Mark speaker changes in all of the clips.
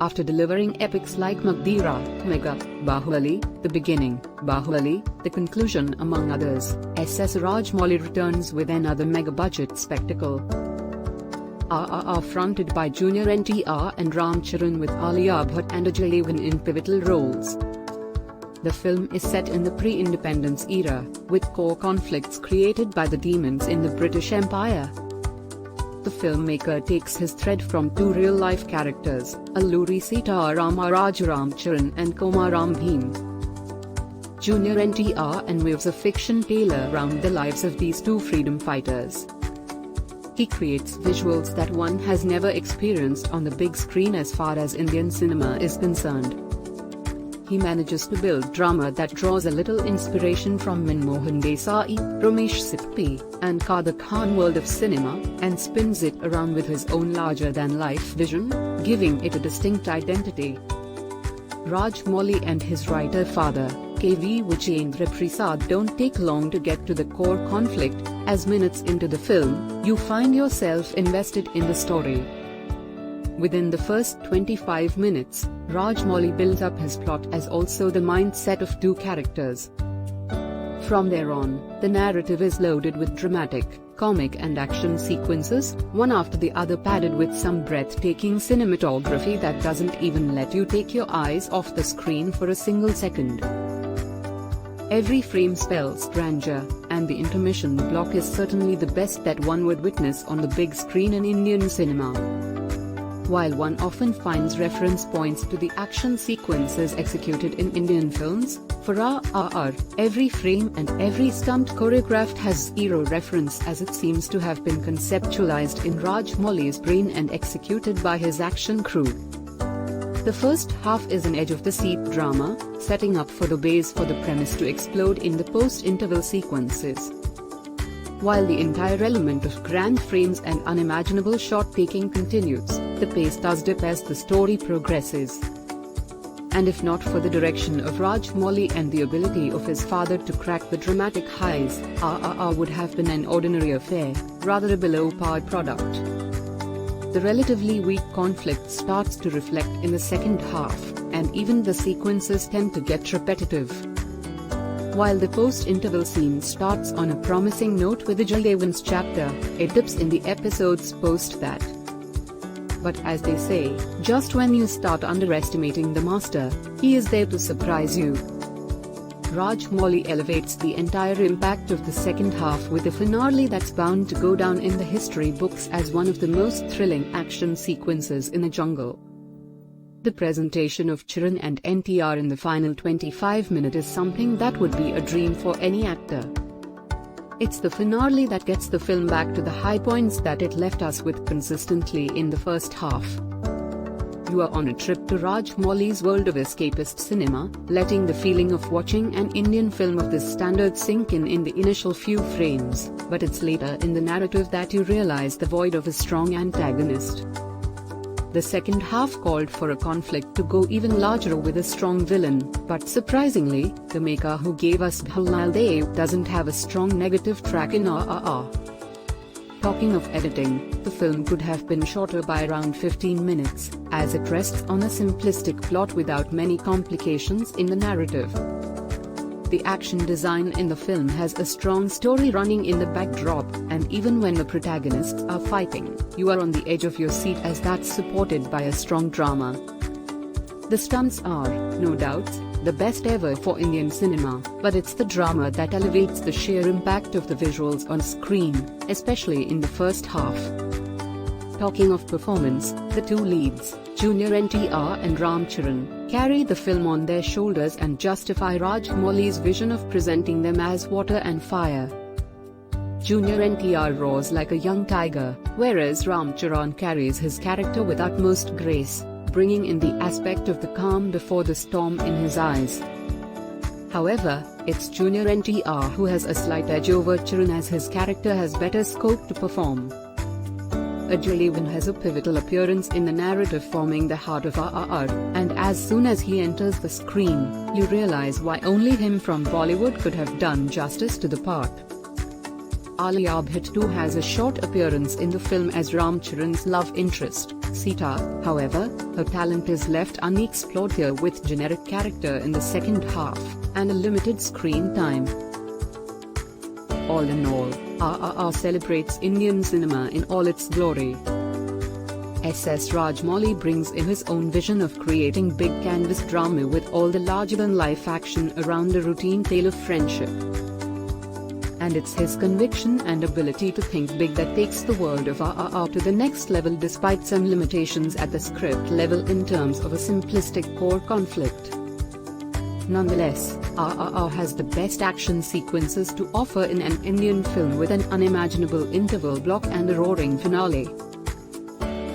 Speaker 1: After delivering epics like Magdira, Mega, Bahubali, The Beginning, Bahubali, The Conclusion among others, SS Rajamauli returns with another mega-budget spectacle. RRR fronted by Junior NTR and Charan with Alia Bhatt and Ajay Devgn in pivotal roles. The film is set in the pre-independence era, with core conflicts created by the demons in the British Empire. The filmmaker takes his thread from two real-life characters, Alluri Sitarama Rajaram Charan and Komaram Bhim. Junior NTR and weaves a fiction tale around the lives of these two freedom fighters. He creates visuals that one has never experienced on the big screen as far as Indian cinema is concerned. He manages to build drama that draws a little inspiration from Manmohan Desai, Ramesh Sippy, and Kader Khan world of cinema, and spins it around with his own larger-than-life vision, giving it a distinct identity. Rajamauli and his writer-father, K.V. Vijayendra Prasad, don't take long to get to the core conflict, as minutes into the film, you find yourself invested in the story. Within the first 25 minutes, Rajamauli builds up his plot as also the mindset of two characters. From there on, the narrative is loaded with dramatic, comic and action sequences, one after the other, padded with some breathtaking cinematography that doesn't even let you take your eyes off the screen for a single second. Every frame spells grandeur, and the intermission block is certainly the best that one would witness on the big screen in Indian cinema. While one often finds reference points to the action sequences executed in Indian films, for RRR, every frame and every stunt choreographed has zero reference, as it seems to have been conceptualized in Rajamouli's brain and executed by his action crew. The first half is an edge-of-the-seat drama, setting up for the base for the premise to explode in the post-interval sequences. While the entire element of grand frames and unimaginable shot-taking continues, the pace does dip as the story progresses. And if not for the direction of Rajamauli and the ability of his father to crack the dramatic highs, RRR would have been an ordinary affair, rather a below-par product. The relatively weak conflict starts to reflect in the second half, and even the sequences tend to get repetitive. While the post-interval scene starts on a promising note with Ajay Devgn's chapter, it dips in the episodes post that. But as they say, just when you start underestimating the master, he is there to surprise you. Rajamauli elevates the entire impact of the second half with a finale that's bound to go down in the history books as one of the most thrilling action sequences in a jungle. The presentation of Charan and NTR in the final 25 minutes is something that would be a dream for any actor. It's the finale that gets the film back to the high points that it left us with consistently in the first half. You are on a trip to Rajamouli's world of escapist cinema, letting the feeling of watching an Indian film of this standard sink in the initial few frames, but it's later in the narrative that you realize the void of a strong antagonist. The second half called for a conflict to go even larger with a strong villain, but surprisingly, the maker who gave us Bhulnal doesn't have a strong negative track in RRR. Talking of editing, the film could have been shorter by around 15 minutes, as it rests on a simplistic plot without many complications in the narrative. The action design in the film has a strong story running in the backdrop, and even when the protagonists are fighting, you are on the edge of your seat as that's supported by a strong drama. The stunts are, no doubt, the best ever for Indian cinema, but it's the drama that elevates the sheer impact of the visuals on screen, especially in the first half. Talking of performance, the two leads, Junior NTR and Charan, carry the film on their shoulders and justify Rajamouli's vision of presenting them as water and fire. Junior NTR roars like a young tiger, whereas Charan carries his character with utmost grace, bringing in the aspect of the calm before the storm in his eyes. However, it's Junior NTR who has a slight edge over Charan, as his character has better scope to perform. Ajay Devgn has a pivotal appearance in the narrative, forming the heart of RRR, and as soon as he enters the screen, you realize why only him from Bollywood could have done justice to the part. Alia Bhatt too has a short appearance in the film as Ram Charan's love interest, Sita. However, her talent is left unexplored here with generic character in the second half, and a limited screen time. All in all, RRR celebrates Indian cinema in all its glory. SS Rajamauli brings in his own vision of creating big canvas drama with all the larger-than-life action around the routine tale of friendship. And it's his conviction and ability to think big that takes the world of RRR to the next level despite some limitations at the script level in terms of a simplistic core conflict. Nonetheless, RRR has the best action sequences to offer in an Indian film with an unimaginable interval block and a roaring finale.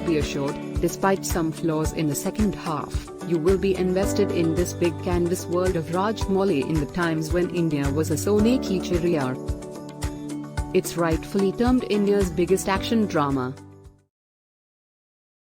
Speaker 1: Be assured, despite some flaws in the second half, you will be invested in this big canvas world of Rajamauli in the times when India was a Sone ki chiriyar. It's rightfully termed India's biggest action drama.